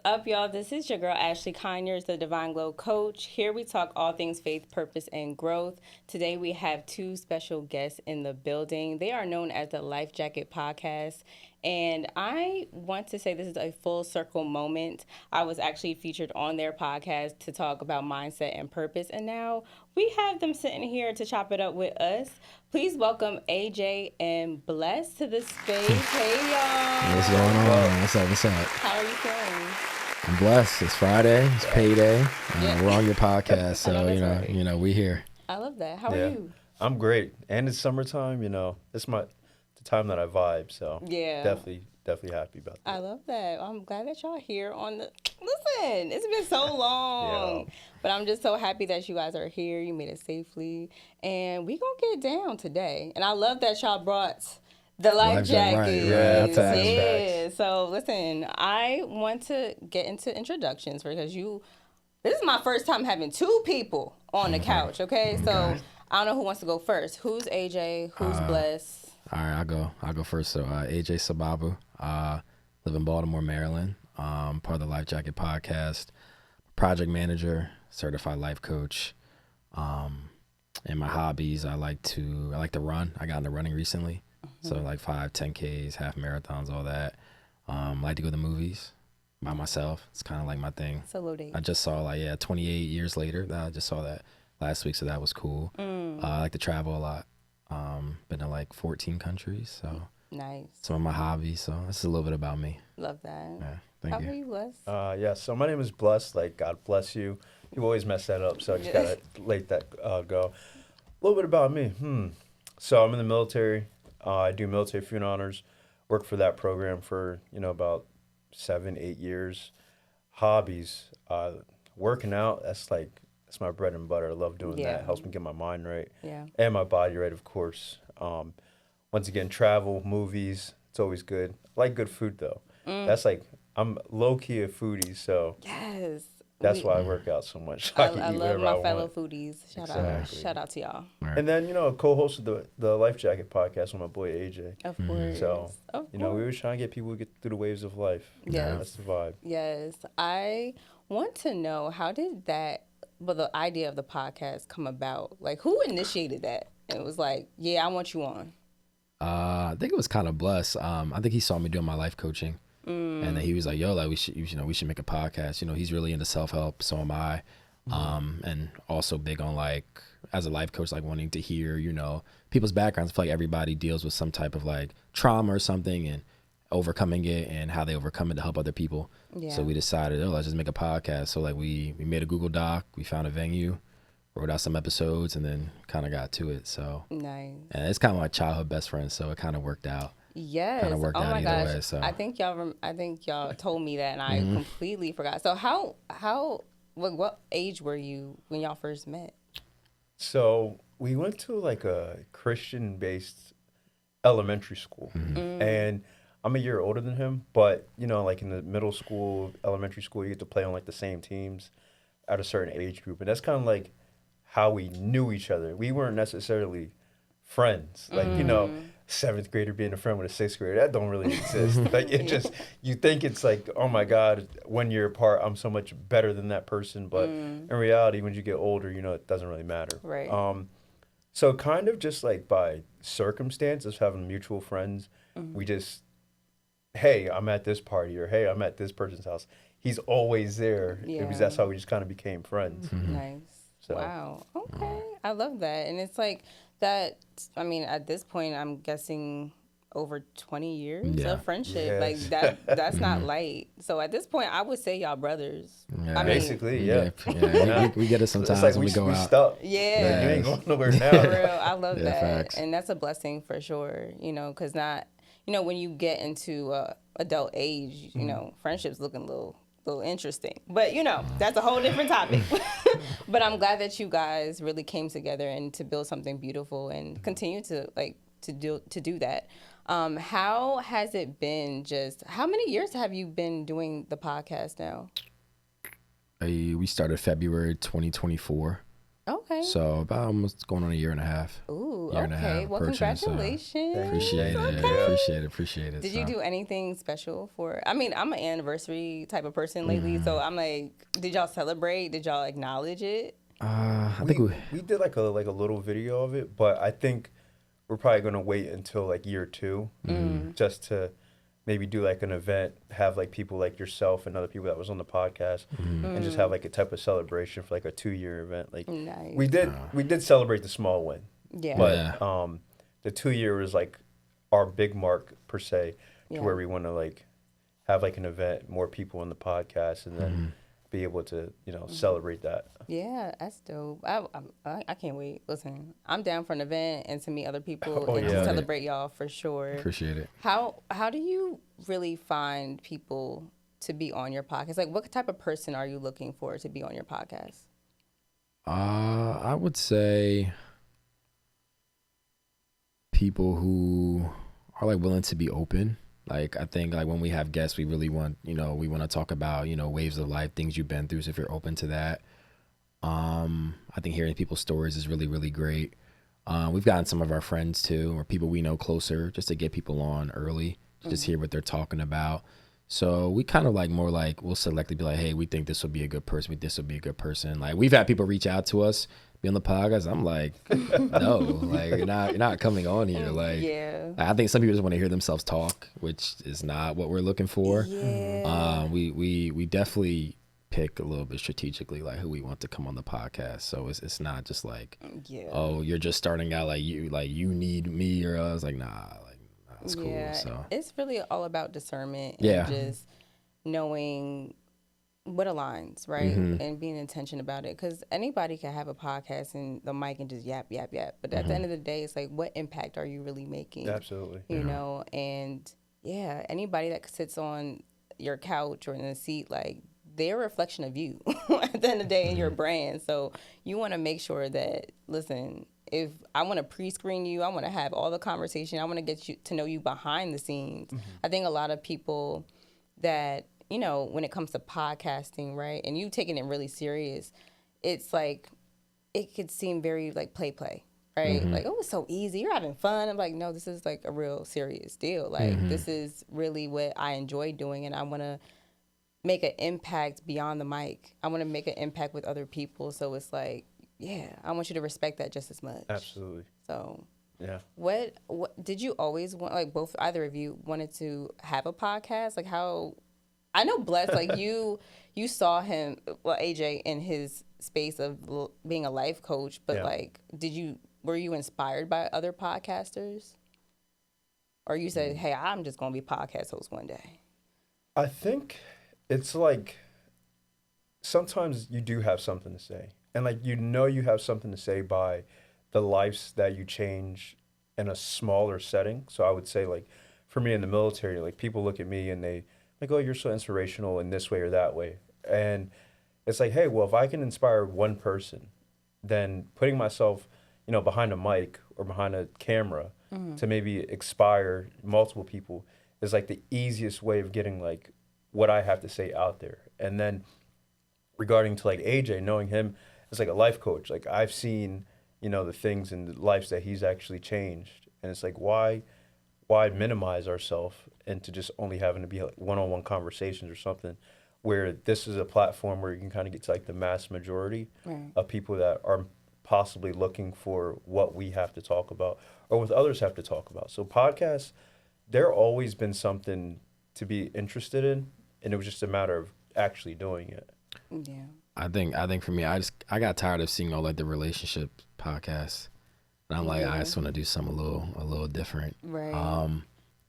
up, y'all? This is your girl, Ashley Conyers, the Divine Glow Coach. Here we talk all things faith, purpose, and growth. Today we have two special guests in the building. They are known as the Life Jacket Podcast. And I want to say this is a full circle moment. I was actually featured on their podcast to talk about mindset and purpose. And now we have them sitting here to chop it up with us. Please welcome AJ and Bless to the space. Hey, y'all. What's going on? What's up? How are you feeling? I'm blessed. It's Friday. It's payday. We're on your podcast, so you know, we here. I love that. How are you? I'm great, and it's summertime. It's the time that I vibe. So definitely happy about that. I love that. I'm glad that y'all here on the. Listen, it's been so long, but I'm just so happy that you guys are here. You made it safely, and we gonna get down today. And I love that y'all brought the life jacket. Right. Yeah. So listen, I want to get into introductions because this is my first time having two people on the couch. Okay, so I don't know who wants to go first. Who's AJ? Who's Bless? All right, I'll go first. So AJ Sababu, live in Baltimore, Maryland. Part of the Life Jacket Podcast, project manager, certified life coach. And my hobbies, I like to run. I got into running recently. So like 5, 10Ks, half marathons, all that. Like to go to the movies by myself. It's kind of like my thing. Solo date. I just saw 28 years later. I just saw that last week, so that was cool. I like to travel a lot. Been to like 14 countries, so nice. Some of my hobbies. So this is a little bit about me. Love that. Yeah, thank you. How are you, Bless? So my name is Bless. Like, God bless you. You always mess that up, so I just gotta let that go. A little bit about me. So I'm in the military. I do military funeral honors. Work for that program for about 7-8 years. Hobbies, working out. That's my bread and butter. I love doing that. Helps me get my mind right. Yeah. And my body right, of course. Once again, travel, movies. It's always good. I like good food though. That's I'm low key a foodie, so yes. That's why I work out so much. I love my fellow foodies. Shout out to y'all. Right. And then co-host of the Life Jacket Podcast with my boy AJ. Of course. So we were trying to get people to get through the waves of life. Yes. That's the vibe. Yes. I want to know, how did the idea of the podcast come about? Like, who initiated that? It was like, yeah, I want you on. I think it was kind of Bless. I think he saw me doing my life coaching. And then he was like, yo, like we should make a podcast. He's really into self-help. So am I. And also big on as a life coach, wanting to hear, people's backgrounds. I feel like everybody deals with some type of trauma or something and overcoming it and how they overcome it to help other people. Yeah. So we decided, let's just make a podcast. So we made a Google Doc, we found a venue, wrote out some episodes, and then kind of got to it. So nice. And it's kind of my childhood best friend. So it kind of worked out. Yes. Kind of worked out either way. So I think y'all told me that, and I completely forgot. So what age were you when y'all first met? So we went to a Christian-based elementary school, and I'm a year older than him. But in the middle school, elementary school, you get to play on the same teams at a certain age group, and that's kind of how we knew each other. We weren't necessarily friends, seventh grader being a friend with a sixth grader, that don't really exist. You think it's oh my God, 1 year apart, I'm so much better than that person. But in reality, when you get older, it doesn't really matter. Right. So kind of just by circumstance of having mutual friends, we just, hey, I'm at this party, or hey, I'm at this person's house. He's always there. Yeah. Because that's how we just kind of became friends. Nice. So. Wow. Okay. I love that. And it's that, at this point, I'm guessing over 20 years of friendship. Yes. That's not light. So at this point, I would say y'all brothers. Yeah. Basically, we get it sometimes when we go out. Stuck. Yeah. You ain't going nowhere now. For real, I love that. Facts. And that's a blessing for sure, because when you get into adult age, friendships looking a little interesting, but that's a whole different topic. But I'm glad that you guys really came together and to build something beautiful and continue to do that. How has it been? How many years have you been doing the podcast now? We started February 2024. Okay. So about almost going on a year and a half. Ooh, Year and a okay. half Well, approaching, so congratulations. appreciate it. Okay. Appreciate it. Did So. you do anything special for? I mean, I'm an anniversary type of person lately, so I'm like, did y'all celebrate? Did y'all acknowledge it? I think We did like a little video of it, but I think we're probably gonna wait until like year 2 just to maybe do like an event, have like people like yourself and other people that was on the podcast, and just have like a type of celebration for like a 2-year event. Like Nice. we did celebrate the small win, Yeah. but Yeah. the 2-year was like our big mark per se, to Yeah. where we want to like have like an event, more people on the podcast, and then be able to celebrate that. Yeah, that's dope. I can't wait. Listen, I'm down for an event and to meet other people Oh, and yeah. to celebrate y'all for sure. Appreciate it. How do you really find people to be on your podcast? Like, what type of person are you looking for to be on your podcast? I would say people who are like willing to be open. Like I think like when we have guests, we really want we want to talk about waves of life, things you've been through. So if you're open to that, I think hearing people's stories is really really great. We've gotten some of our friends too, or people we know closer, just to get people on early, to just hear what they're talking about. So we kind of like more like we'll selectively be like, hey, we think this will be a good person. We think this will be a good person. Like we've had people reach out to us, be on the podcast. I'm like, no, like you're not coming on here. Like, Yeah. I think some people just want to hear themselves talk, which is not what we're looking for. Yeah. We definitely pick a little bit strategically like who we want to come on the podcast. So it's not just like, Yeah. oh, you're just starting out like you need me or us. Like nah, it's cool. Yeah, So it's really all about discernment Yeah. and just knowing what aligns, right? And being intentional about it. Because anybody can have a podcast and the mic and just yap, yap, yap. But at the end of the day, it's like, what impact are you really making? Absolutely. You know? And yeah, anybody that sits on your couch or in a seat, like, they're a reflection of you at the end of the day in your brand. So you want to make sure that, listen, if I want to pre-screen you, I want to have all the conversation. I want to get you to know you behind the scenes. I think a lot of people that, when it comes to podcasting, right, and you taking it really serious, it's like, it could seem very like play, right? Like, oh, it's so easy. You're having fun. I'm like, no, this is like a real serious deal. Like, this is really what I enjoy doing, and I want to make an impact beyond the mic. I want to make an impact with other people. So it's like, yeah, I want you to respect that just as much. Absolutely. So Yeah. what did you always want, like either of you wanted to have a podcast? Like how, I know Bless, like you saw him, well, AJ in his space of being a life coach, but Yeah. like, were you inspired by other podcasters? Or you said, hey, I'm just going to be a podcast host one day? I think it's like sometimes you do have something to say. And like you have something to say by the lives that you change in a smaller setting. So I would say like for me in the military, like people look at me and they like, oh, you're so inspirational in this way or that way. And it's like, hey, well, if I can inspire one person, then putting myself, behind a mic or behind a camera to maybe inspire multiple people is like the easiest way of getting like what I have to say out there. And then regarding to like AJ, knowing him as like a life coach, like I've seen, the things in the lives that he's actually changed. And it's like, why minimize ourselves into just only having to be like one-on-one conversations or something, where this is a platform where you can kind of get to like the mass majority of people that are possibly looking for what we have to talk about or what others have to talk about. So podcasts, they're always been something to be interested in, and it was just a matter of actually doing it. Yeah. I think for me, I got tired of seeing all like the relationship podcasts, and I'm like, I just want to do something a little different. Right.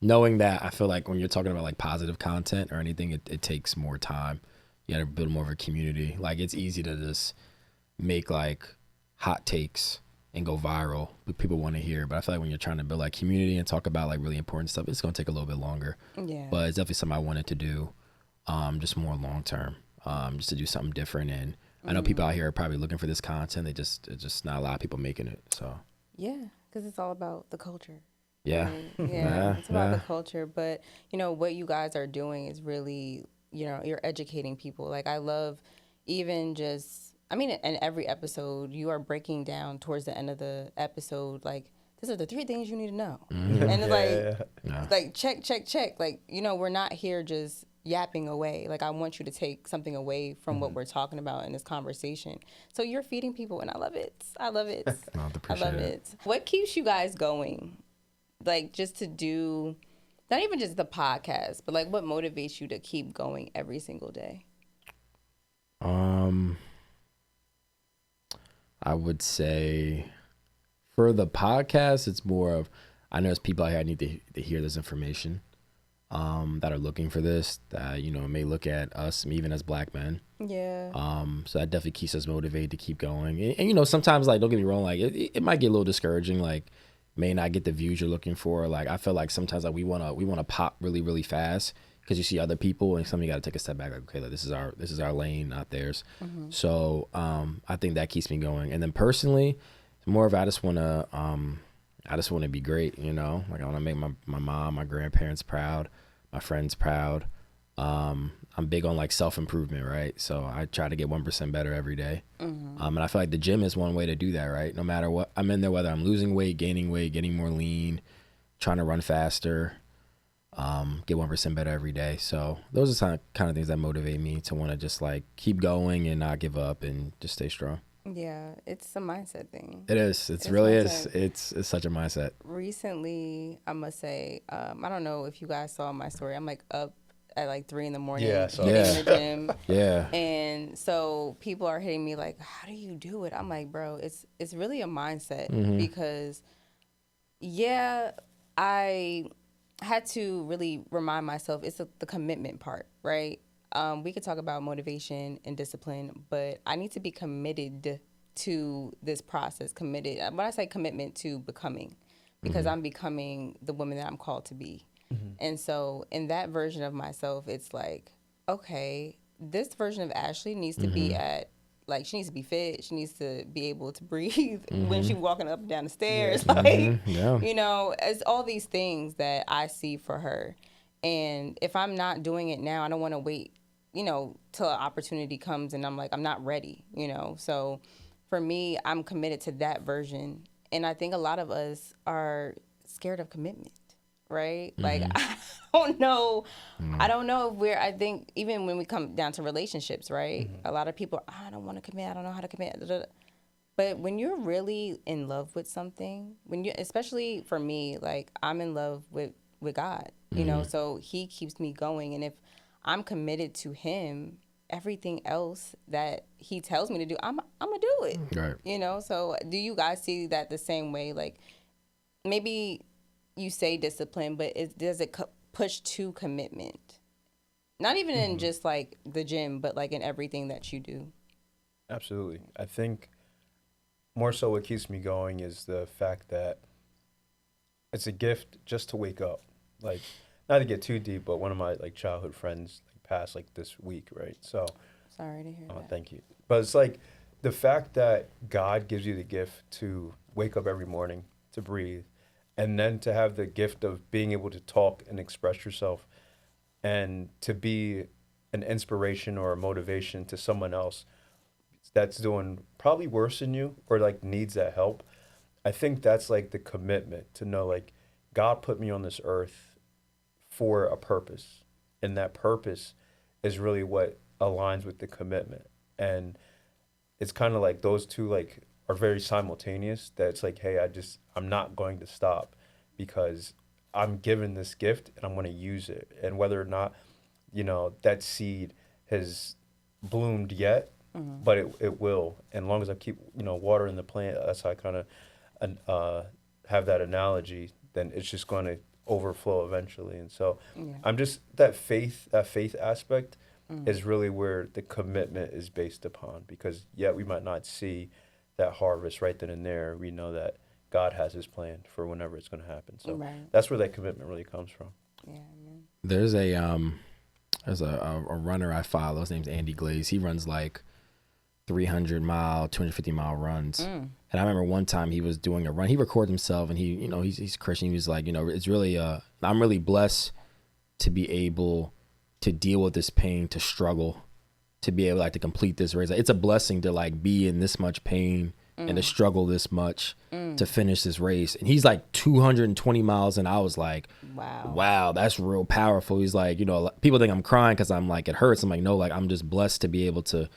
Knowing that, I feel like when you're talking about like positive content or anything, it takes more time. You got to build more of a community. Like it's easy to just make like hot takes and go viral, but people want to hear. But I feel like when you're trying to build like community and talk about like really important stuff, it's gonna take a little bit longer. Yeah. But it's definitely something I wanted to do, just more long term, just to do something different. And I know people out here are probably looking for this content. It's just not a lot of people making it. So Yeah, because it's all about the culture. yeah, Right? Yeah, it's about the culture. But, what you guys are doing is really, you're educating people. Like, I love even just I mean, in every episode, you are breaking down towards the end of the episode, like, these are the 3 things you need to know. Mm-hmm. And it's Yeah. like, check, check, check. Like, you know, we're not here just yapping away. Like, I want you to take something away from what we're talking about in this conversation. So you're feeding people, and I love it. I love it. No, I I appreciate love it. What keeps you guys going? Like, just to do, not even just the podcast, but like, what motivates you to keep going every single day? I would say for the podcast, it's more of, I know there's people out here that need to hear this information, that are looking for this, that, you know, may look at us even as black men. Yeah. So that definitely keeps us motivated to keep going. And you know, sometimes, like, don't get me wrong, like it might get a little discouraging, like may not get the views you're looking for. Like I feel like sometimes, like we wanna pop really, really fast because you see other people, and sometimes you gotta take a step back. Like, okay, like, this is our lane, not theirs. So I think that keeps me going. And then personally, it's more of I just wanna be great, you know. Like I wanna make my mom, my grandparents proud, my friends proud. I'm big on like self-improvement, right? So I try to get 1% better every day. And I feel like the gym is one way to do that, right? No matter what I'm in there, whether I'm losing weight, gaining weight, getting more lean, trying to run faster, get 1% better every day. So those are kind of things that motivate me to want to just like keep going and not give up and just stay strong. Yeah, it's a mindset thing. It is. It really is. mindset. It's such a mindset. Recently, I must say, I don't know if you guys saw my story. I'm like up at like 3 a.m. Yeah, I saw getting that. in the gym. Yeah. And so people are hitting me like, how do you do it? I'm like, bro, it's really a mindset because, yeah, I had to really remind myself it's the commitment part, right? We could talk about motivation and discipline, but I need to be committed to this process, committed. When I say commitment, to becoming, because I'm becoming the woman that I'm called to be. And so in that version of myself, it's like, okay, this version of Ashley needs to be at, like, she needs to be fit. She needs to be able to breathe when she's walking up and down the stairs. Like, you know, it's all these things that I see for her. And if I'm not doing it now, I don't want to wait, you know, till an opportunity comes and I'm like, I'm not ready, you know. So for me, I'm committed to that version. And I think a lot of us are scared of commitment, right? Like, I don't know if I think even when we come down to relationships, right? A lot of people, I don't want to commit. I don't know how to commit. But when you're really in love with something, especially for me, like I'm in love with God, you know, so he keeps me going. And if I'm committed to him, everything else that he tells me to do, I'm gonna do it. Right. You know, so do you guys see that the same way? Like maybe you say discipline, but does it push to commitment? Not even in just like the gym, but like in everything that you do. Absolutely. I think more so what keeps me going is the fact that it's a gift just to wake up. Like, not to get too deep, but one of my like childhood friends passed like this week, right? So Sorry to hear that. Thank you. But it's like the fact that God gives you the gift to wake up every morning, to breathe, and then to have the gift of being able to talk and express yourself and to be an inspiration or a motivation to someone else that's doing probably worse than you or like needs that help. I think that's like the commitment to know like God put me on this earth for a purpose, and that purpose is really what aligns with the commitment. And it's kind of like those two like are very simultaneous, that it's like, hey, I'm not going to stop because I'm given this gift and I'm going to use it. And whether or not, you know, that seed has bloomed yet, but it will. And as long as I keep, you know, watering the plant, that's how I kind of have that analogy, then it's just going to overflow eventually. And so I'm just, that faith aspect is really where the commitment is based upon, because we might not see that harvest right then and there. We know that God has his plan for whenever it's going to happen. So that's where that commitment really comes from. Yeah, man. There's a runner I follow. His name's Andy Glaze. He runs like 300-mile, 250-mile runs. And I remember one time he was doing a run. He recorded himself, and he's Christian. He was like, it's really I'm really blessed to be able to deal with this pain, to struggle, to be able like to complete this race. Like, it's a blessing to like be in this much pain and to struggle this much to finish this race. And he's like 220 miles, and I was like, wow, that's real powerful. He's like, you know, people think I'm crying because I'm like, it hurts. I'm like, no, like I'm just blessed to be able to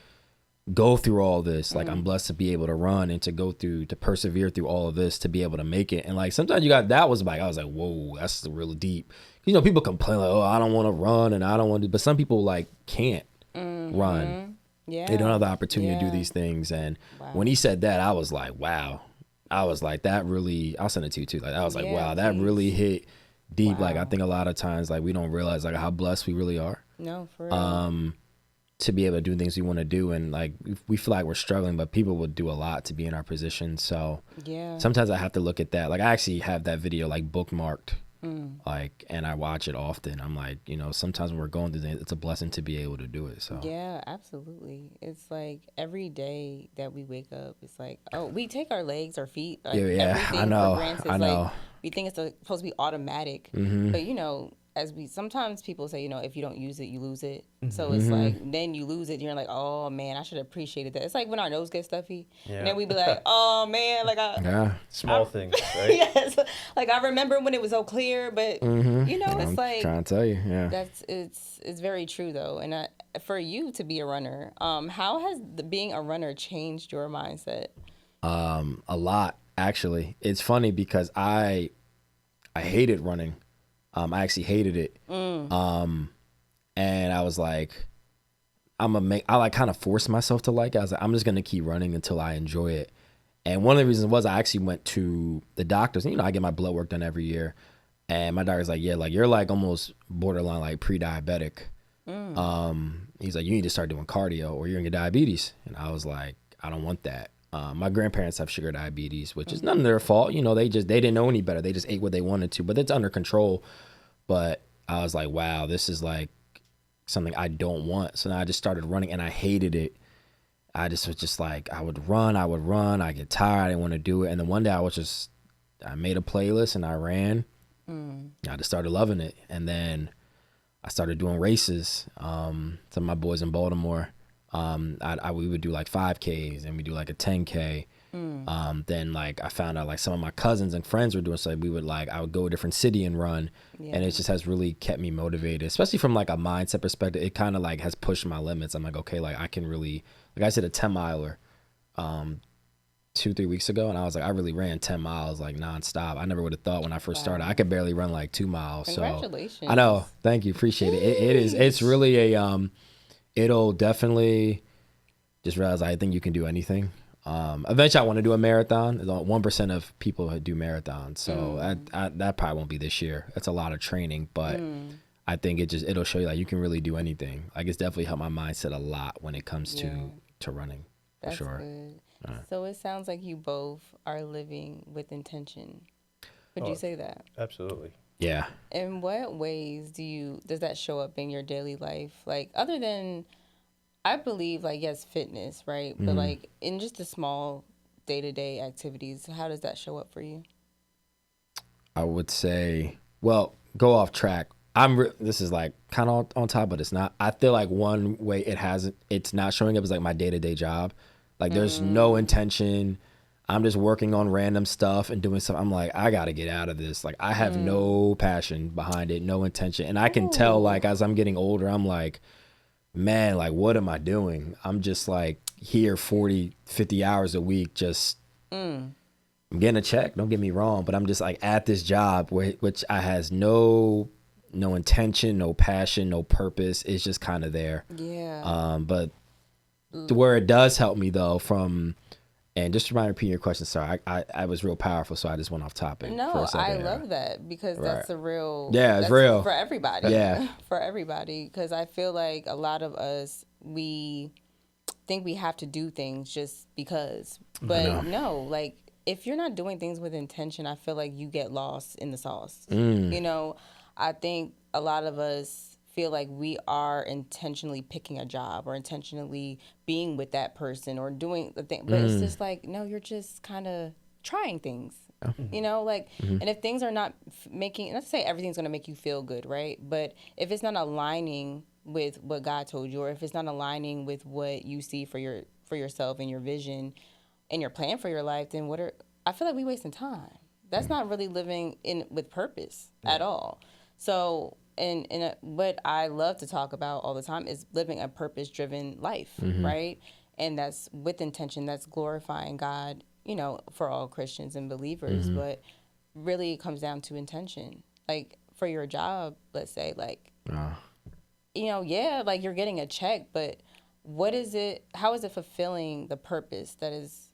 go through all this. Like I'm blessed to be able to run and to go through, to persevere through all of this, to be able to make it. And like sometimes that was like, I was like, whoa, that's really deep. You know, people complain like, oh, I don't want to run and I don't want to, but some people like can't run. Yeah. They don't have the opportunity to do these things. And when he said that, I was like, wow. I was like, that really, I'll send it to you too. Like, I was like, wow, that really hit deep. Like, I think a lot of times, like, we don't realize like how blessed we really are. No, for real. To be able to do things we want to do. And like, we feel like we're struggling, but people would do a lot to be in our position. So sometimes I have to look at that. Like, I actually have that video like bookmarked. Like, and I watch it often. I'm like, you know, sometimes when we're going through things, it's a blessing to be able to do it. So yeah, absolutely. It's like every day that we wake up, it's like, oh, we take our legs, our feet, like everything I know, for granted. I know. Like, we think it's supposed to be automatic, but you know, sometimes people say, you know, if you don't use it, you lose it. So it's like, then you lose it. And you're like, oh man, I should have appreciated that. It's like when our nose gets stuffy, and then we be like, oh man, like small things, right? Yes, like I remember when it was so clear, but you know, it's like trying to tell you, it's very true though. And for you to be a runner, how has being a runner changed your mindset? A lot, actually. It's funny because I hated running. I actually hated it. And I was like, I like kind of forced myself to like it. I was like, I'm just going to keep running until I enjoy it. And one of the reasons was I actually went to the doctors. You know, I get my blood work done every year. And my doctor's like, yeah, like you're like almost borderline like pre-diabetic. He's like, you need to start doing cardio or you're going to get diabetes. And I was like, I don't want that. My grandparents have sugar diabetes, which is none of their fault. You know, they didn't know any better. They just ate what they wanted to, but it's under control. But I was like, wow, this is like something I don't want. So then I just started running and I hated it. I just was just like, I would run, I get tired, I didn't want to do it. And then one day I made a playlist and I ran. I just started loving it. And then I started doing races. Some of my boys in Baltimore, we would do like 5Ks and we do like a 10K. Then like I found out like some of my cousins and friends were doing, so I would go to a different city and run. And it just has really kept me motivated, especially from like a mindset perspective. It kind of like has pushed my limits. I'm like, okay, like I can really, like I said, a 10-miler 2-3 weeks ago, and I was like, I really ran 10 miles like nonstop. I never would have thought when I first started I could barely run like 2 miles. Congratulations. So I know, thank you, appreciate it. It's really it'll definitely just realize I think you can do anything. Eventually I want to do a marathon. 1% of people do marathons, so that probably won't be this year. That's a lot of training, but I think it'll show you like you can really do anything. Like it's definitely helped my mindset a lot when it comes to running. That's for sure. Good. So it sounds like you both are living with intention. Would you say that? Absolutely. Yeah. In what ways does that show up in your daily life? Like other than, I believe like, yes, fitness, right? But like in just the small day-to-day activities, how does that show up for you? I would say, well, go off track. This is like kind of on top, but it's not. I feel like one way it's not showing up is like my day-to-day job. Like there's no intention. I'm just working on random stuff and doing stuff. I'm like, I got to get out of this. Like I have no passion behind it, no intention. And I can tell like as I'm getting older, I'm like, man, like what am I doing? I'm just like here 40, 50 hours a week. Just I'm getting a check. Don't get me wrong. But I'm just like at this job which I has no intention, no passion, no purpose. It's just kind of there. Yeah. But where it does help me though and just to repeat your question, sorry, I was real powerful, so I just went off topic. No, for a second. I love that because that's a real. Yeah, it's real for everybody. Yeah, for everybody, because I feel like a lot of us we think we have to do things just because, but no, like if you're not doing things with intention, I feel like you get lost in the sauce. You know, I think a lot of us feel like we are intentionally picking a job or intentionally being with that person or doing the thing. But it's just like, no, you're just kind of trying things, you know, like, and if things are not making, not to say everything's going to make you feel good, right? But if it's not aligning with what God told you, or if it's not aligning with what you see for yourself and your vision and your plan for your life, then I feel like we wasting time. That's not really living with purpose at all. So, what I love to talk about all the time is living a purpose-driven life, right? And that's with intention. That's glorifying God, for all Christians and believers. But really, it comes down to intention. Like for your job, let's say, like, like you're getting a check, but what is it? How is it fulfilling the purpose that is,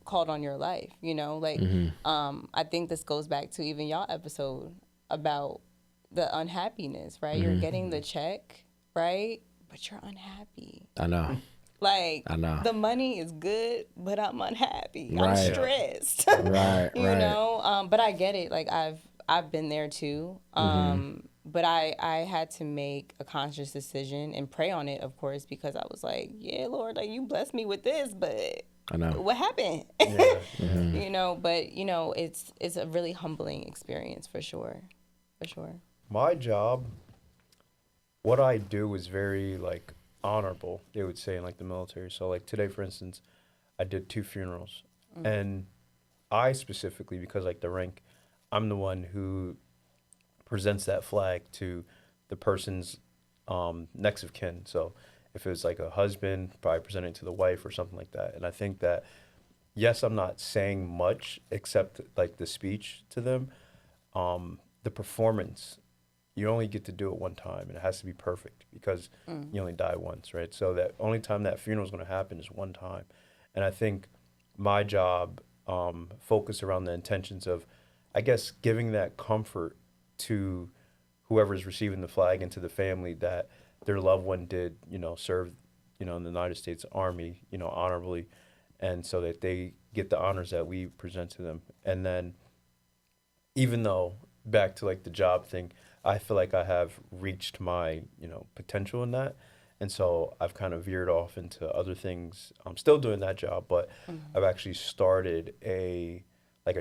called on your life? I think this goes back to even y'all episode about the unhappiness, right? You're getting the check, right? But you're unhappy. I know. Like, I know. The money is good, but I'm unhappy. Right. I'm stressed. Right. you know, but I get it. Like I've been there too. But I had to make a conscious decision and pray on it, of course, because I was like, yeah, Lord, like you blessed me with this, but I know what happened. Yeah. But it's a really humbling experience for sure. My job, what I do is very like honorable, they would say in like the military. So like today, for instance, I did 2 funerals, and I specifically, because like the rank, I'm the one who presents that flag to the person's next of kin. So if it was like a husband, probably presenting it to the wife or something like that. And I think that, yes, I'm not saying much except like the speech to them. The performance, you only get to do it one time, and it has to be perfect because you only die once, right? So that only time that funeral is going to happen is one time. And I think my job focused around the intentions of, I guess, giving that comfort to whoever's receiving the flag and to the family that their loved one did, serve, in the United States Army, honorably, and so that they get the honors that we present to them. And then, even though, back to like the job thing, I feel like I have reached my, potential in that. And so I've kind of veered off into other things. I'm still doing that job, but I've actually started a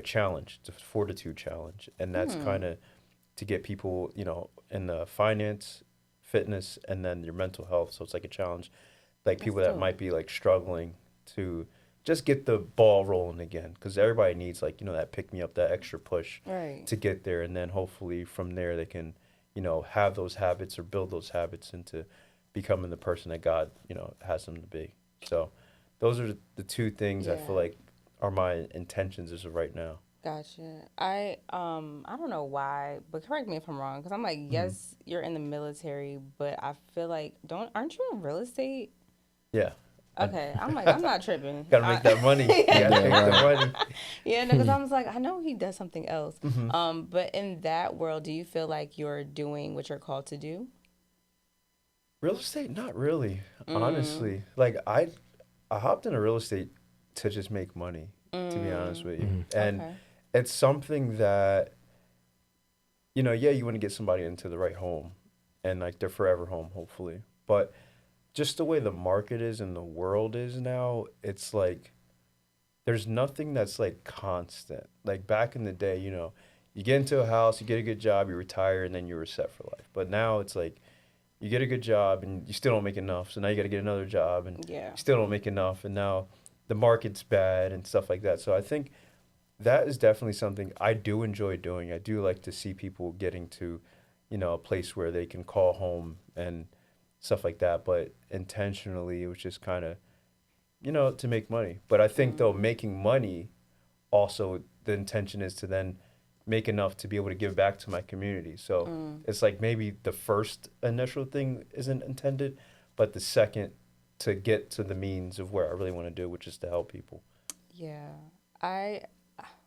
challenge, it's a fortitude challenge. And that's kind of to get people, in the finance, fitness, and then your mental health. So it's like a challenge, like people that might be like struggling to just get the ball rolling again, because everybody needs like, that pick me up, that extra push to get there. And then hopefully from there they can, have those habits or build those habits into becoming the person that God, has them to be. So those are the 2 things I feel like are my intentions as of right now. Gotcha. I don't know why, but correct me if I'm wrong, because I'm like, yes, you're in the military, but I feel like aren't you in real estate? Yeah. Okay, I'm like, I'm not tripping. Gotta make that money. Gotta make that money. Yeah, no, because I was like, I know he does something else. But in that world, do you feel like you're doing what you're called to do? Real estate, not really, honestly. Like I hopped into real estate to just make money, to be honest with you. And it's something that, you want to get somebody into the right home and like their forever home, hopefully. But just the way the market is and the world is now, it's like there's nothing that's like constant. Like back in the day, you get into a house, you get a good job, you retire, and then you were set for life. But now it's like you get a good job and you still don't make enough, so now you got to get another job and you still don't make enough, and now the market's bad and stuff like that. So I think that is definitely something I do enjoy doing. I do like to see people getting to, a place where they can call home and stuff like that. But intentionally, it was just kind of, to make money. But I think, though, making money, also the intention is to then make enough to be able to give back to my community. So it's like maybe the first initial thing isn't intended, but the second to get to the means of where I really want to do, which is to help people. Yeah.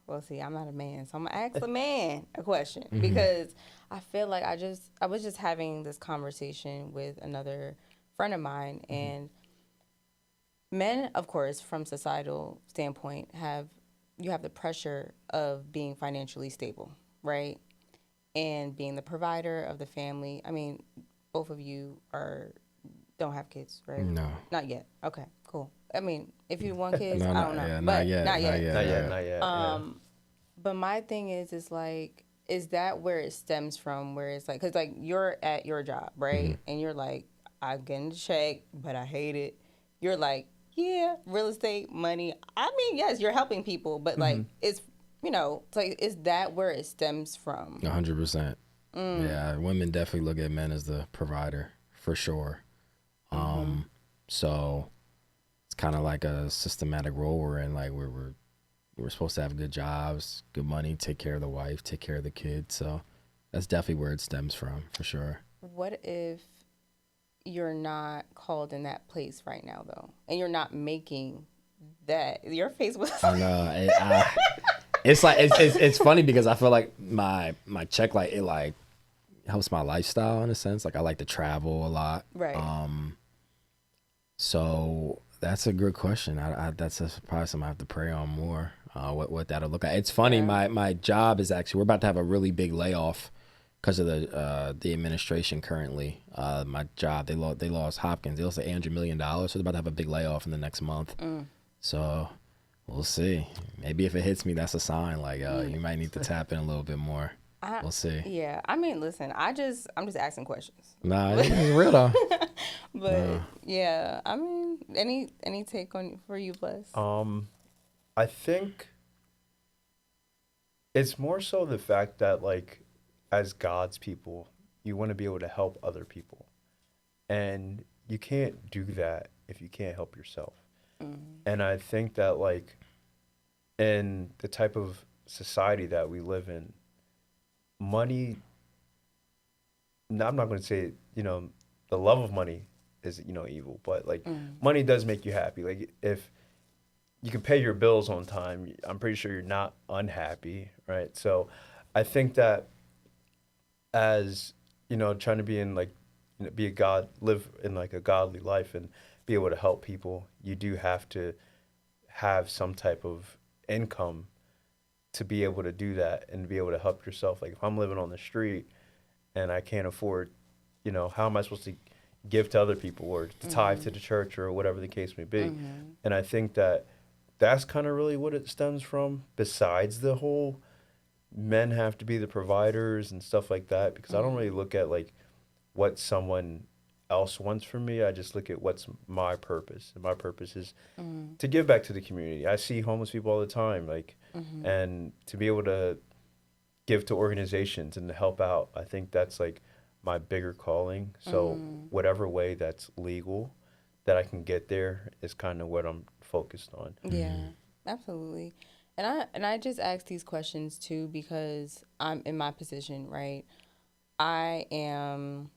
Well, see, I'm not a man, so I'm going to ask the man a question because I feel like I was just having this conversation with another friend of mine, and men, of course, from societal standpoint, you have the pressure of being financially stable, right? And being the provider of the family. I mean, both of you don't have kids, right? No. Not yet. Okay, cool. I mean, if you want kids, No, I don't know. yeah, but not yet. Not yet. Not yet. But my thing is like, is that where it stems from? Where it's like, because like you're at your job, right? And you're like, I get a check, but I hate it. You're like, yeah, real estate, money. I mean, yes, you're helping people, but like, it's, it's like, is that where it stems from? 100%. Yeah, women definitely look at men as the provider for sure. So it's kind of like a systematic role we're in. Like we're supposed to have good jobs, good money, take care of the wife, take care of the kids. So that's definitely where it stems from for sure. What if you're not called in that place right now though, and you're not making that? Your face was. I know. It's like it's funny because I feel like my check like it like helps my lifestyle in a sense. Like I like to travel a lot. Right. So that's a good question. That's probably something I have to pray on more. What that'll look like. It's funny. Yeah. My job is actually, we're about to have a really big layoff because of the administration currently. My job, they lost Hopkins. They lost $800 million. So they're about to have a big layoff in the next month. So we'll see. Maybe if it hits me, that's a sign. Like you might need to tap in a little bit more. We'll see. Yeah, I mean, listen, I'm just asking questions. Nah, it's real though. But yeah, I mean, any take on for you, Bless? I think it's more so the fact that, like, as God's people, you want to be able to help other people. And you can't do that if you can't help yourself. And I think that, like, in the type of society that we live in, money, I'm not going to say, the love of money is, evil, but, like, money does make you happy. Like, if you can pay your bills on time, I'm pretty sure you're not unhappy, right? So I think that as, trying to be in, like, live in, like, a godly life and be able to help people, you do have to have some type of income to be able to do that and be able to help yourself. Like, if I'm living on the street and I can't afford, how am I supposed to give to other people or to tithe to the church or whatever the case may be? And I think that that's kind of really what it stems from, besides the whole men have to be the providers and stuff like that, because I don't really look at, like, what someone else wants from me. I just look at what's my purpose. And my purpose is to give back to the community. I see homeless people all the time, like, and to be able to give to organizations and to help out, I think that's, like, my bigger calling. So whatever way that's legal that I can get there is kind of what I'm focused on. Yeah, absolutely. And I just ask these questions too because I'm in my position, right? I'm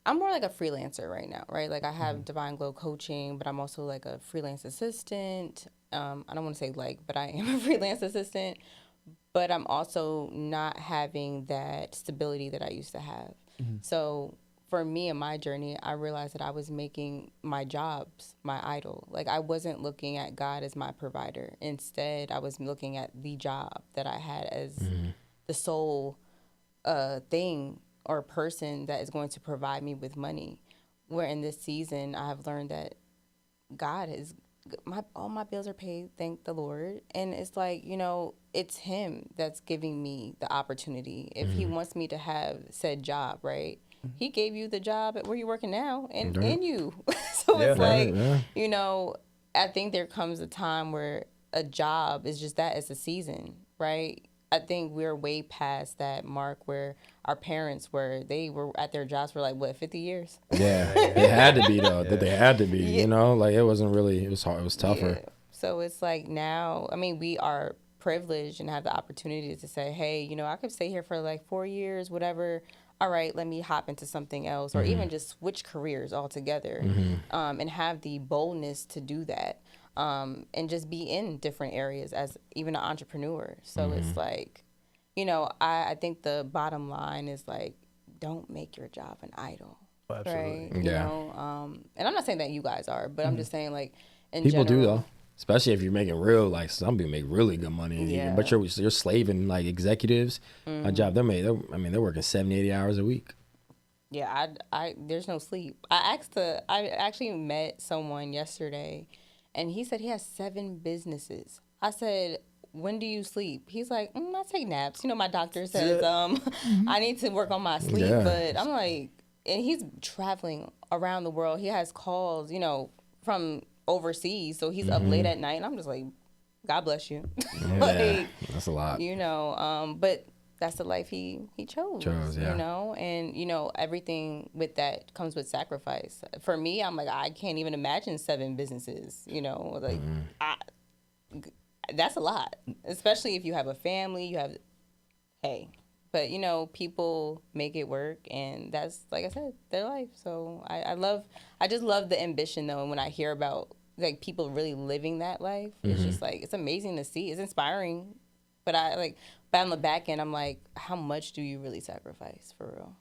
more like a freelancer right now, right? Like I have Divine Glow coaching, but I'm also like a freelance assistant. I don't want to say like, but I am a freelance assistant, but I'm also not having that stability that I used to have. So for me in my journey, I realized that I was making my jobs my idol. Like I wasn't looking at God as my provider. Instead, I was looking at the job that I had as the sole thing or person that is going to provide me with money. Where in this season, I have learned that God is all my bills are paid, thank the Lord. And it's like, it's him that's giving me the opportunity. If he wants me to have said job, right? He gave you the job at where you're working now and you. So it's like, I think there comes a time where a job is just that, it's a season, right? I think we're way past that mark where our parents they were at their jobs for like, 50 years? Yeah, it had to be though. That they had to be, like it wasn't really, it was hard, it was tougher. Yeah. So it's like now, I mean, we are privileged and have the opportunity to say, hey, I could stay here for like 4 years, whatever. All right, let me hop into something else, or even just switch careers altogether, and have the boldness to do that, and just be in different areas as even an entrepreneur. So it's like, I think the bottom line is like, don't make your job an idol. Absolutely. Right? Yeah. And I'm not saying that you guys are, but I'm just saying like in People general, do though. Especially if you're making real, like some people make really good money, Yeah. but you're slaving like executives. A job they're working 70, 80 hours a week. Yeah, I there's no sleep. I actually met someone yesterday, and he said he has 7 businesses. I said, when do you sleep? He's like, I take naps. You know, my doctor says I need to work on my sleep. Yeah. But I'm like, and he's traveling around the world. He has calls, you know, from overseas. So he's up late at night. And I'm just like, God bless you. Yeah, Like, that's a lot. you know, but that's the life he chose, yeah. you know, and you know, everything with that comes with sacrifice. For me, I'm like, I can't even imagine 7 businesses, you know, like that's a lot, especially if you have a family, you have, hey, but you know, people make it work, and that's, like I said, their life. So I just love the ambition though. And when I hear about like people really living that life, it's just like, it's amazing to see. It's inspiring. But but on the back end, I'm like, how much do you really sacrifice for real?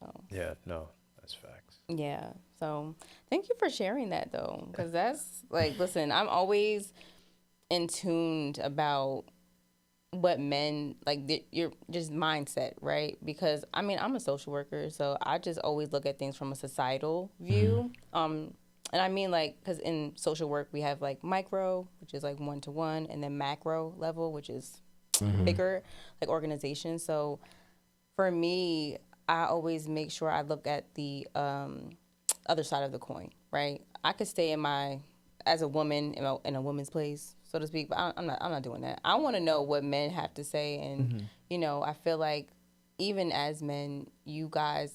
So Yeah, no, that's facts. yeah. So thank you for sharing that though, because that's like, listen, I'm always in tuned about what men like your just mindset, right? Because I mean, I'm a social worker, so I just always look at things from a societal view. And I mean, like, because in social work we have like micro, which is like 1-to-1, and then macro level, which is bigger, like organizations. So for me, I always make sure I look at the other side of the coin, right? I could stay as a woman in a woman's place, so to speak, but I'm not doing that. I want to know what men have to say, and you know, I feel like even as men, you guys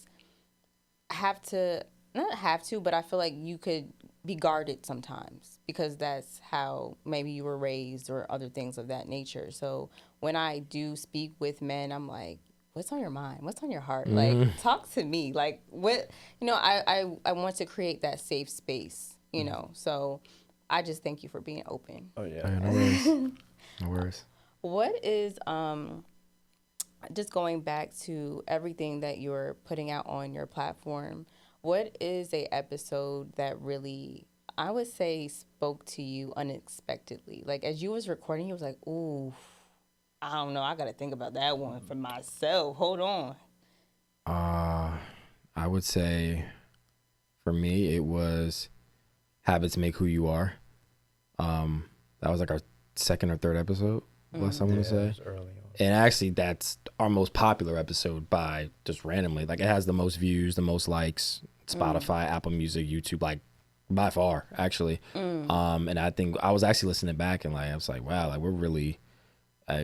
have to, not have to, but I feel like you could be guarded sometimes because that's how maybe you were raised or other things of that nature. So when I do speak with men, I'm like, what's on your mind? What's on your heart? Like, talk to me. Like, what, you know, I want to create that safe space, you know. So I just thank you for being open. Oh yeah. No worries. No worries. What is, just going back to everything that you're putting out on your platform, what is a episode that really, I would say, spoke to you unexpectedly? Like, as you was recording, you was like, ooh, I don't know, I got to think about that one for myself. Hold on. I would say for me, it was Habits Make Who You Are. That was like our second or third episode, last I want to say. It was early on. And actually, that's our most popular episode by just randomly. Like, it has the most views, the most likes, Spotify, Apple Music, YouTube, like, by far, actually. And I think I was actually listening back and, like, I was like, wow, like, we're really,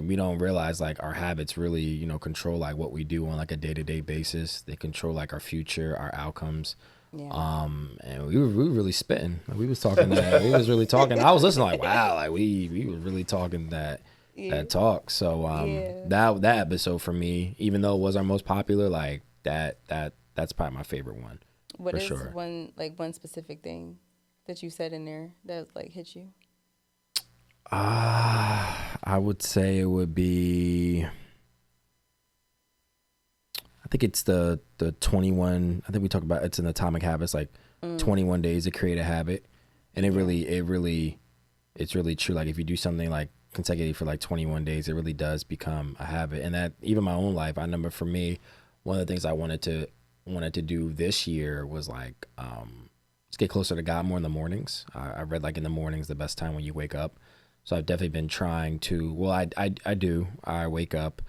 we don't realize, like, our habits really, you know, control, like, what we do on, like, a day-to-day basis. They control, like, our future, our outcomes. Yeah. And we were really spitting. Like, we was talking that. We was really talking. I was listening like, wow, like we were really talking that talk. So that episode for me, even though it was our most popular, like that's probably my favorite one. What for is sure. one specific thing that you said in there that like hit you? I would say it would be, I think it's the 21, I think we talked about, it's in Atomic Habits, like 21 days to create a habit. And it's really true. Like, if you do something like consecutively for like 21 days, it really does become a habit. And that, even my own life, I remember for me, one of the things I wanted to do this year was like, just get closer to God more in the mornings. I read like in the mornings, the best time when you wake up. So I've definitely been trying to, well, I wake up,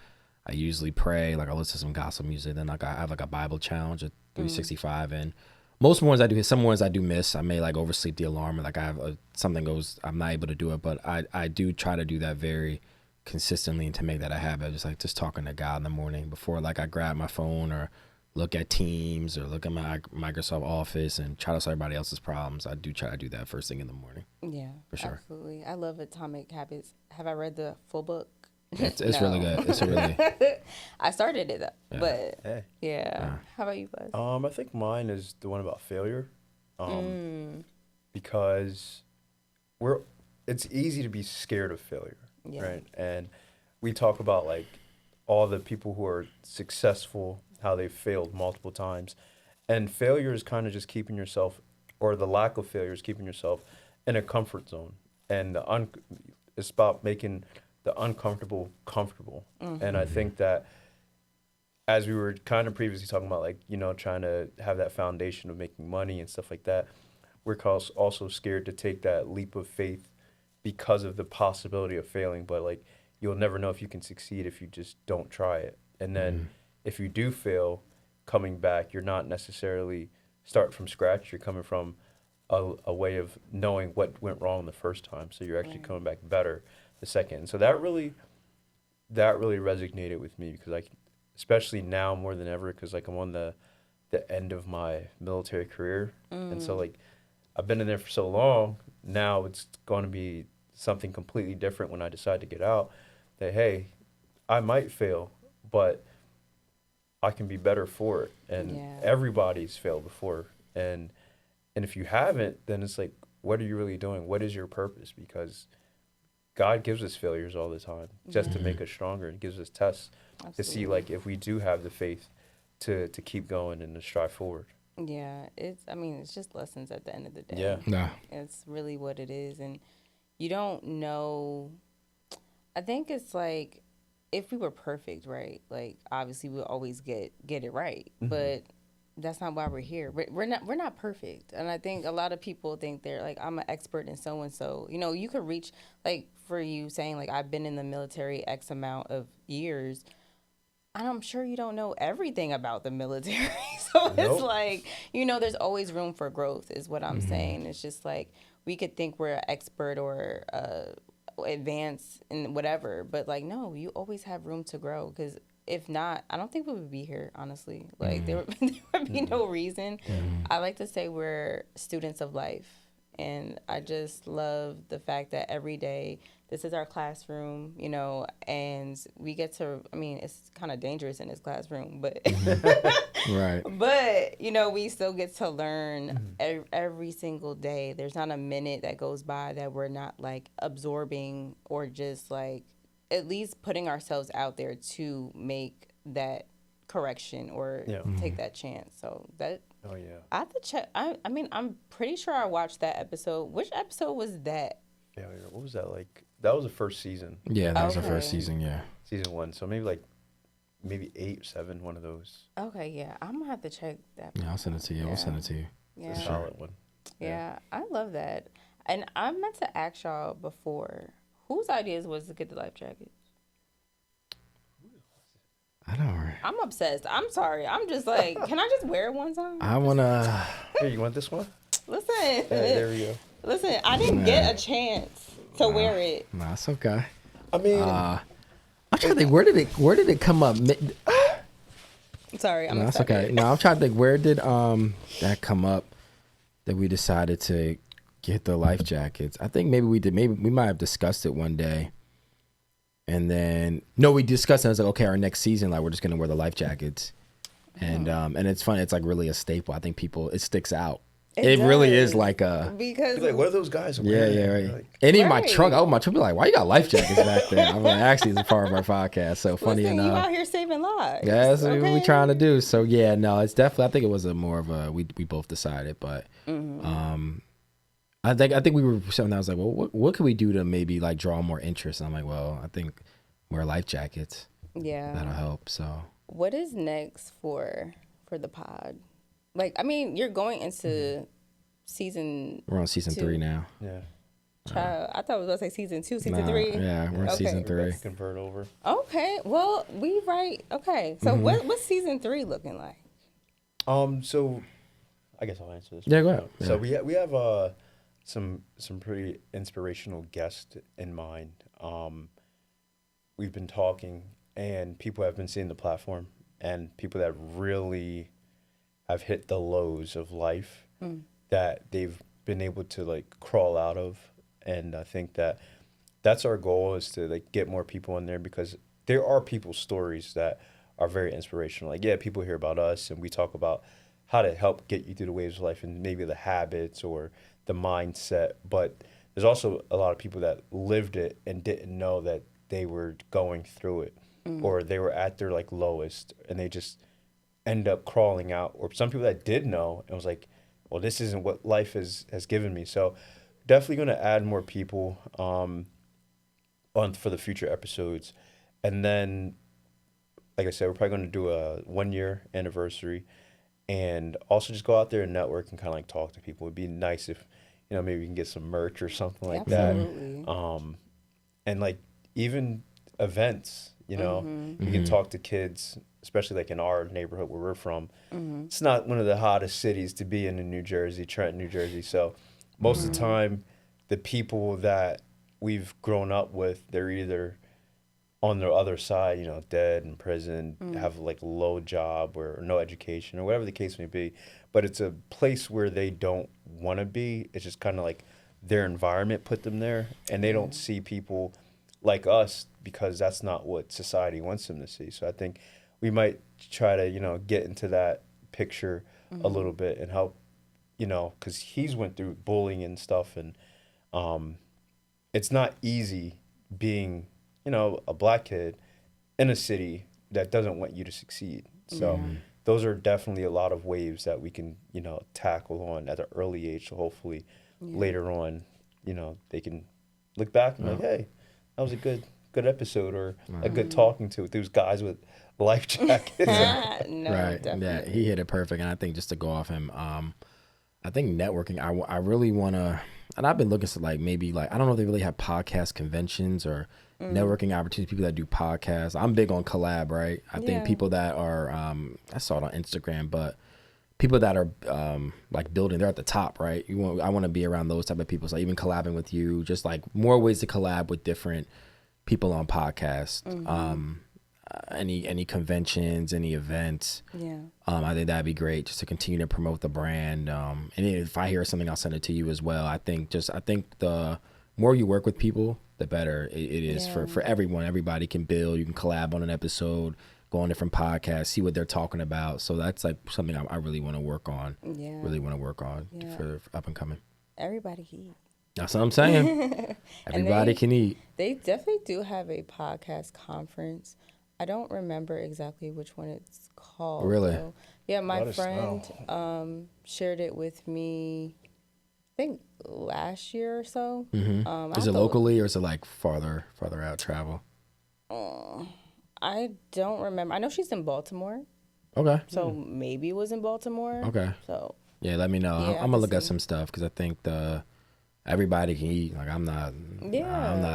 I usually pray, like I listen to some gospel music, then like I have like a Bible challenge at 365, and most mornings I do, some mornings I do miss. I may like oversleep the alarm, or like I have something goes, I'm not able to do it, but I do try to do that very consistently and to make that a habit, just talking to God in the morning before like I grab my phone or look at Teams or look at my Microsoft Office and try to solve everybody else's problems. I do try to do that first thing in the morning. Yeah, for sure. Absolutely. I love Atomic Habits. Have I read the full book? It's really good. It's a really. I started it, Yeah. but Hey. yeah. How about you, Buzz? I think mine is the one about failure. Because it's easy to be scared of failure, Yeah. right? And we talk about like all the people who are successful, how they failed multiple times. And failure is kind of just keeping yourself, or the lack of failure is keeping yourself in a comfort zone. And it's about making the uncomfortable comfortable. And I think that, as we were kind of previously talking about, like, you know, trying to have that foundation of making money and stuff like that, we're also scared to take that leap of faith because of the possibility of failing. But like, you'll never know if you can succeed if you just don't try it. And then if you do fail, coming back, you're not necessarily start from scratch. You're coming from a way of knowing what went wrong the first time. So you're actually coming back better the second. And so that really resonated with me because especially now more than ever, because like I'm on the end of my military career. And so like I've been in there for so long. Now it's going to be something completely different when I decide to get out, that, hey, I might fail, but I can be better for it. And everybody's failed before. And if you haven't, then it's like, what are you really doing? What is your purpose? Because God gives us failures all the time just to make us stronger, and gives us tests to see like if we do have the faith to keep going and to strive forward. Yeah, it's just lessons at the end of the day. Yeah. Nah. It's really what it is. And you don't know. I think it's like, if we were perfect, right? Like, obviously we'll always get it right. But that's not why we're here. We're not perfect. And I think a lot of people think they're like, I'm an expert in so and so. You know, you could reach, like, for you saying like, I've been in the military X amount of years, and I'm sure you don't know everything about the military. So it's like, you know, there's always room for growth is what I'm saying. It's just like, we could think we're an expert or advanced in whatever, but like, no, you always have room to grow, because if not, I don't think we would be here, honestly. Like, there would be no reason. I like to say we're students of life. And I just love the fact that every day, this is our classroom, you know, and we get to, I mean, it's kind of dangerous in this classroom, but Right. But, you know, we still get to learn every single day. There's not a minute that goes by that we're not like absorbing or just like at least putting ourselves out there to make that correction or take that chance. So that, Oh yeah. I have to check. I mean, I'm pretty sure I watched that episode. Which episode was that? Yeah. What was that like? That was the first season. Yeah, that was the first Okay. season. Yeah. Season 1. So maybe 8, 7, one of those. Okay, yeah. I'm gonna have to check that. Yeah, I'll send it to you. Yeah. We'll send it to you. Yeah. It's a solid one. Yeah, I love that. And I meant to ask y'all before, whose ideas was to get the life jackets? I know. I'm obsessed. I'm sorry. I'm just like, can I just wear it one time? I wanna. Here, you want this one? Listen, Yeah, there we go. listen. I didn't get a chance to wear it. Nah, it's okay. I mean, I'm trying to think. Where did it come up? Sorry, I'm No, that's excited. okay. No, I'm trying to think. Where did that come up that we decided to get the life jackets? I think maybe we did. Maybe we might have discussed it one day. And then we discussed it. I was like, okay, our next season, like, we're just gonna wear the life jackets, and it's fun. It's like really a staple. I think it sticks out. It really is does. like a. Because like, what are those guys Yeah, wearing? yeah, right. Like, And in my Right. trunk, my trunk be like, why you got life jackets back there? I'm like, actually, it's a part of our podcast. So funny listen, you enough. out here saving lives. Yeah, that's what okay? we're trying to do. So yeah, no, it's definitely. I think it was a more of a we both decided, but I think we were something. I was like, well, what can we do to maybe like draw more interest? And I'm like, well, I think wear life jackets. Yeah. That'll help. So What is next for the pod? Like, I mean, you're going into season. we're on season 3 now. yeah. Child, I thought I was gonna say season 2, season Nah, 3. Yeah, we're on Okay. season We're about 3. to convert over. Okay, well, we right. Okay, so what's season 3 looking like? So I guess I'll answer this. Yeah, one. go ahead. So we have some pretty inspirational guests in mind. We've been talking, and people have been seeing the platform, and people that really have hit the lows of life that they've been able to like crawl out of. And I think that's our goal, is to like get more people in there, because there are people's stories that are very inspirational. Like, yeah, people hear about us and we talk about how to help get you through the waves of life and maybe the habits or the mindset. But there's also a lot of people that lived it and didn't know that they were going through it, or they were at their like lowest and they just end up crawling out. Or some people that did know and was like, well, this isn't what life has given me. So definitely going to add more people on for the future episodes. And then, like I said, we're probably going to do a 1-year anniversary, and also just go out there and network and kind of like talk to people. It'd be nice if, maybe we can get some merch or something like Absolutely. that. And like, even events. You know, you can talk to kids, especially like in our neighborhood where we're from. It's not one of the hottest cities to be in New Jersey, Trenton, New Jersey. So most of the time, the people that we've grown up with, they're either on the other side, you know, dead in prison, have like a low job or no education or whatever the case may be. But it's a place where they don't want to be. It's just kind of like their environment put them there, and they don't see people like us because that's not what society wants them to see. So I think we might try to, you know, get into that picture a little bit and help, you know, because he's went through bullying and stuff, and it's not easy being, you know, a black kid in a city that doesn't want you to succeed. So those are definitely a lot of waves that we can, you know, tackle on at an early age. So hopefully later on, you know, they can look back and be like, hey, that was a good episode, or a good talking to with those guys with life jackets. No, right. definitely. Yeah, he hit it perfect. And I think just to go off him, I think networking, I really want to, and I've been looking to like maybe like, I don't know if they really have podcast conventions or networking opportunities, people that do podcasts. I'm big on collab, right? I think people that are, I saw it on Instagram, but people that are like building, they're at the top, right? I want to be around those type of people. So even collabing with you, just like more ways to collab with different people on podcasts. Any conventions, any events. I think that'd be great just to continue to promote the brand. And if I hear something, I'll send it to you as well. I think the more you work with people, the better it is for everyone. Everybody can build. You can collab on an episode, go on different podcasts, see what they're talking about. So that's like something I really want to work on. Really want to work on for up and coming. Everybody can eat. That's what I'm saying. Everybody can eat. They definitely do have a podcast conference. I don't remember exactly which one it's called. Really? Though. Yeah, my friend shared it with me, I think last year or so. Is it locally or is it like farther out travel? I don't remember. I know she's in Baltimore. Okay. So maybe it was in Baltimore. Okay. So yeah, let me know. Yeah, I'm gonna look at some stuff because I think everybody can eat. Like I'm not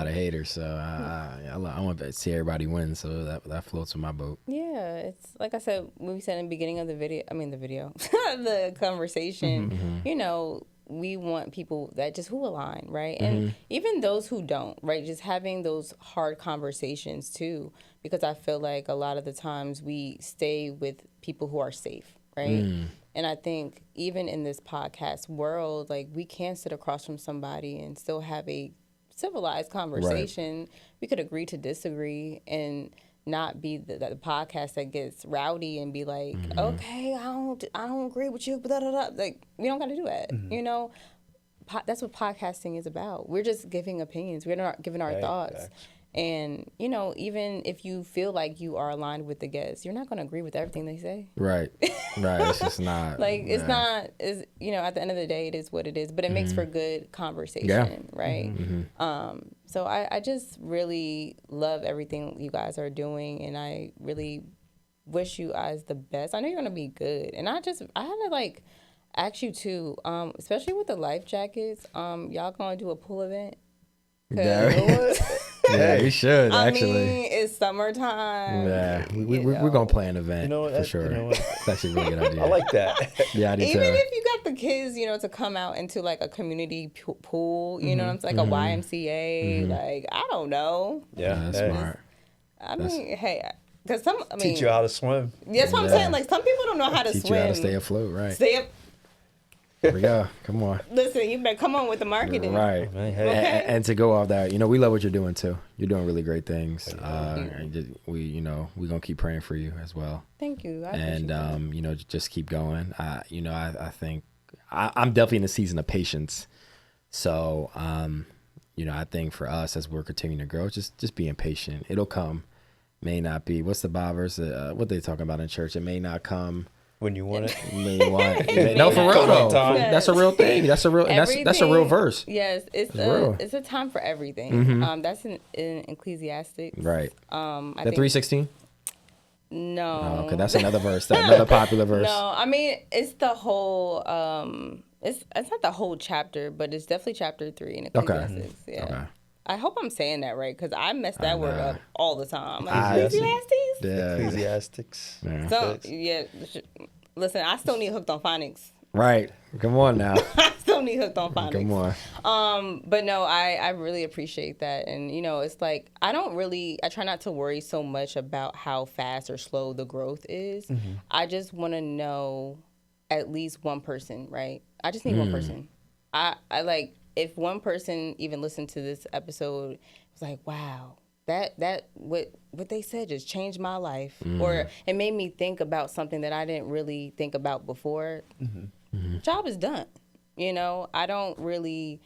a hater, so I want to see everybody win. So that floats in my boat. Yeah, it's like I said, when we said in the beginning of the the conversation, you know, we want people that just who align, right? And even those who don't, right? Just having those hard conversations too, because I feel like a lot of the times we stay with people who are safe, right? And I think even in this podcast world, like we can sit across from somebody and still have a civilized conversation. Right. We could agree to disagree and not be the podcast that gets rowdy and be like, okay, I don't agree with you, blah, blah, blah. Like we don't got to do that. You know, that's what podcasting is about. We're just giving opinions. We're not giving our thoughts. Exactly. And, you know, even if you feel like you are aligned with the guests, you're not going to agree with everything they say. Right. Right. It's just not. Like, it's not, you know, at the end of the day, it is what it is. But it makes for good conversation, right? So I just really love everything you guys are doing. And I really wish you guys the best. I know you're going to be good. And I had to, like, ask you, too, especially with the life jackets, y'all going to do a pool event? Yeah, we should actually. I mean, it's summertime. Yeah, we're gonna play an event for sure. You know what? It's actually a really good idea. I like that. Yeah, I do Even too. if you got the kids, you know, to come out into like a community pool, you know what I'm saying, like a YMCA, like I don't know. Yeah, that's smart. I mean, hey, because teach you how to swim. That's what I'm saying. Like some people don't know how to teach swim. You how to stay afloat, right? Stay up. Here we go. Come on. Listen, you better come on with the marketing. Right. Okay. And to go off that, you know, we love what you're doing too. You're doing really great things. And we're gonna keep praying for you as well. Thank you. And you know, just keep going. You know, I think I'm definitely in a season of patience. So you know, I think for us as we're continuing to grow, just being patient. It'll come. May not be. What's the Bible verse? What they talking about in church? It may not come when you want it. No, for real though. That's a real thing. That's a real. That's a real verse. Yes, it's a time for everything. That's in Ecclesiastes. Right. I think 3:16. No. Okay, that's another verse. Another popular verse. No, I mean it's the whole. It's not the whole chapter, but it's definitely chapter 3 in Ecclesiastes. Okay. Yeah. Okay. I hope I'm saying that right because I mess that word up all the time. Like, Ecclesiastes. Ecclesiastes? Yeah. Ecclesiastics. Yeah. So, yeah. Listen, I still need hooked on phonics. Right. Come on now. I still need hooked on phonics. Come on. But no, I really appreciate that. And, you know, it's like, I try not to worry so much about how fast or slow the growth is. Mm-hmm. I just want to know at least one person, right? I just need one person. I like, if one person even listened to this episode, was like, wow, that what they said just changed my life. Or it made me think about something that I didn't really think about before. Job is done. You know, I don't really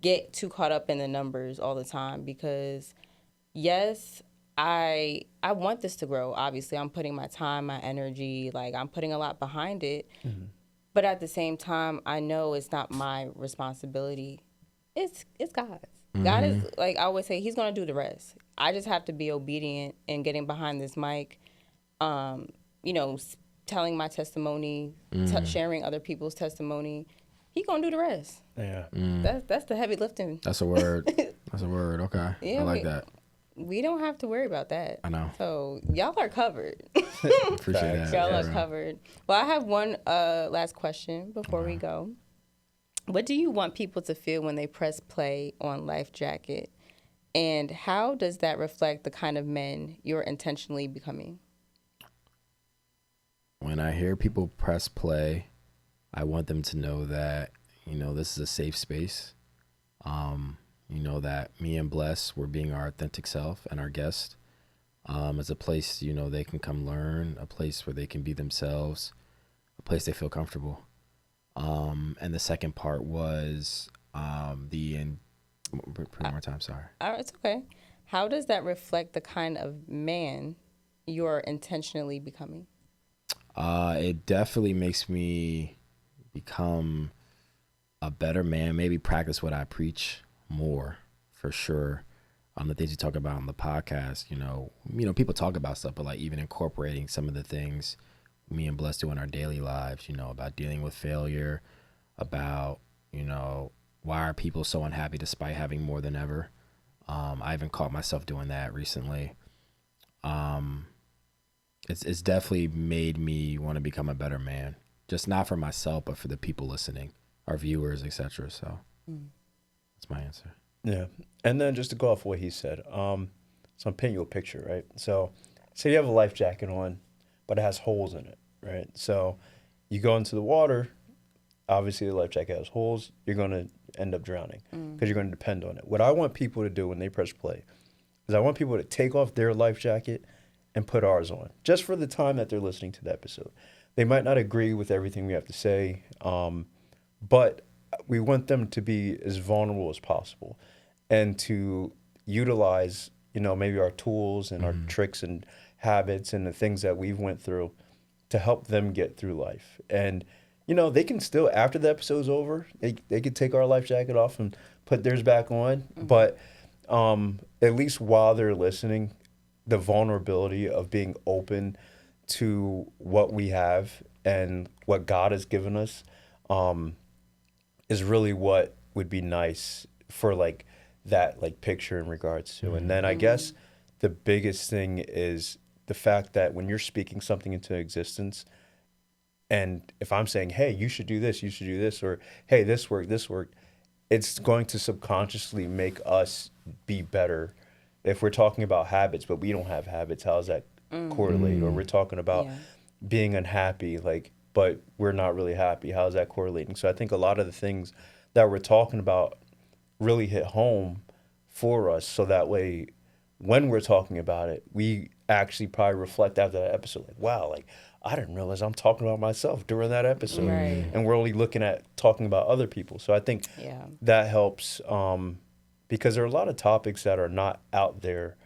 get too caught up in the numbers all the time because, yes, I want this to grow. Obviously, I'm putting my time, my energy, like I'm putting a lot behind it. But at the same time, I know it's not my responsibility. It's God's. God is, like I always say, he's going to do the rest. I just have to be obedient in getting behind this mic, you know, telling my testimony, sharing other people's testimony. He going to do the rest. Yeah. That's the heavy lifting. That's a word. That's a word. Okay. Yeah, I like that. We don't have to worry about that. I know. So y'all are covered. Appreciate that. Y'all are Yeah. covered. Well, I have one last question before we go. What do you want people to feel when they press play on Life Jacket? And how does that reflect the kind of men you're intentionally becoming? When I hear people press play, I want them to know that, you know, this is a safe space. You know, that me and Bless, we're being our authentic self, and our guest. It's a place, you know, they can come learn, a place where they can be themselves, a place they feel comfortable. And the second part was repeat one more time, sorry. It's okay. How does that reflect the kind of man you're intentionally becoming? It definitely makes me become a better man, maybe practice what I preach more, for sure. The things you talk about on the podcast, you know, people talk about stuff, but like even incorporating some of the things me and Bless do in our daily lives, you know, about dealing with failure, about, you know, why are people so unhappy despite having more than ever? I even caught myself doing that recently. It's definitely made me want to become a better man, just not for myself, but for the people listening, our viewers, etc. So that's my answer. Yeah. And then just to go off what he said, so I'm painting you a picture, right? So say you have a life jacket on, but it has holes in it, right? So you go into the water, obviously the life jacket has holes, you're going to end up drowning because you're going to depend on it. What I want people to do when they press play is I want people to take off their life jacket and put ours on, just for the time that they're listening to the episode. They might not agree with everything we have to say, but we want them to be as vulnerable as possible and to utilize, you know, maybe our tools and our tricks and habits and the things that we've went through to help them get through life. And, you know, they can still, after the episode's over, they could take our life jacket off and put theirs back on. But at least while they're listening, the vulnerability of being open to what we have and what God has given us is really what would be nice for like that like picture in regards to. And then I guess the biggest thing is the fact that when you're speaking something into existence, and if I'm saying, hey, you should do this, or hey, this worked, it's going to subconsciously make us be better. If we're talking about habits, but we don't have habits, how does that correlate? Or we're talking about being unhappy, like, but we're not really happy. How is that correlating? So I think a lot of the things that we're talking about really hit home for us. So that way, when we're talking about it, we actually probably reflect after that episode, like, wow, like, I didn't realize I'm talking about myself during that episode. Right. And we're only looking at talking about other people. So I think that helps because there are a lot of topics that are not out there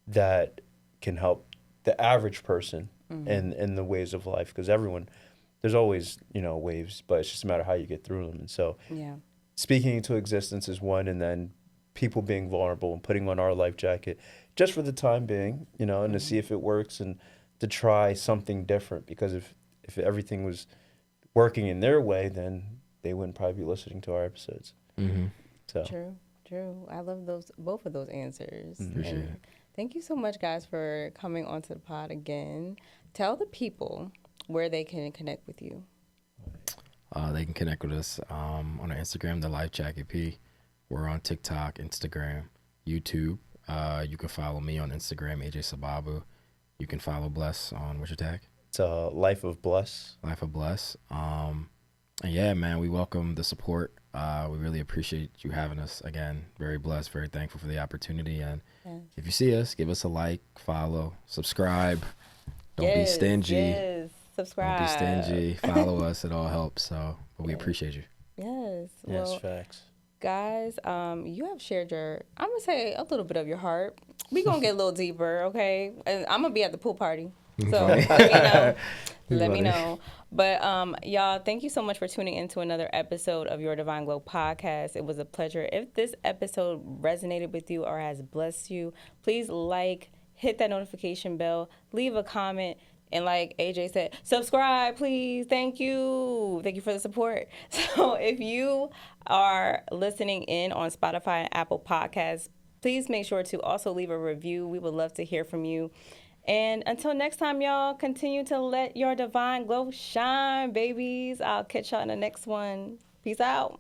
that can help the average person in the ways of life. Because there's always, you know, waves, but it's just a matter of how you get through them. And so speaking into existence is one, and then people being vulnerable and putting on our life jacket just for the time being, you know, and to see if it works and to try something different. Because if everything was working in their way, then they wouldn't probably be listening to our episodes. So True. True. I love both of those answers. Appreciate And it. thank you so much, guys, for coming onto the pod again. Tell the people where they can connect with you. They can connect with us on our Instagram, the Life Jacket P. We're on TikTok, Instagram, YouTube. You can follow me on Instagram, AJ Sababu. You can follow Bless on what's your tag? It's a Life of Bless. Life of Bless. And yeah, man, we welcome the support. We really appreciate you having us again. Very blessed, very thankful for the opportunity. And if you see us, give us a like, follow, subscribe. Don't be stingy. Yes, subscribe. Don't be stingy. Follow us. It all helps. So, but we appreciate you. Yes. Yes, Well, facts. guys, you have shared I'm going to say a little bit of your heart. We're going to get a little deeper, okay? And I'm going to be at the pool party. So let me know. Let me know. But y'all, thank you so much for tuning into another episode of Your Divine Glow podcast. It was a pleasure. If this episode resonated with you or has blessed you, please hit that notification bell, leave a comment, and like AJ said, subscribe, please. Thank you. Thank you for the support. So if you are listening in on Spotify and Apple Podcasts, please make sure to also leave a review. We would love to hear from you. And until next time, y'all, continue to let your divine glow shine, babies. I'll catch y'all in the next one. Peace out.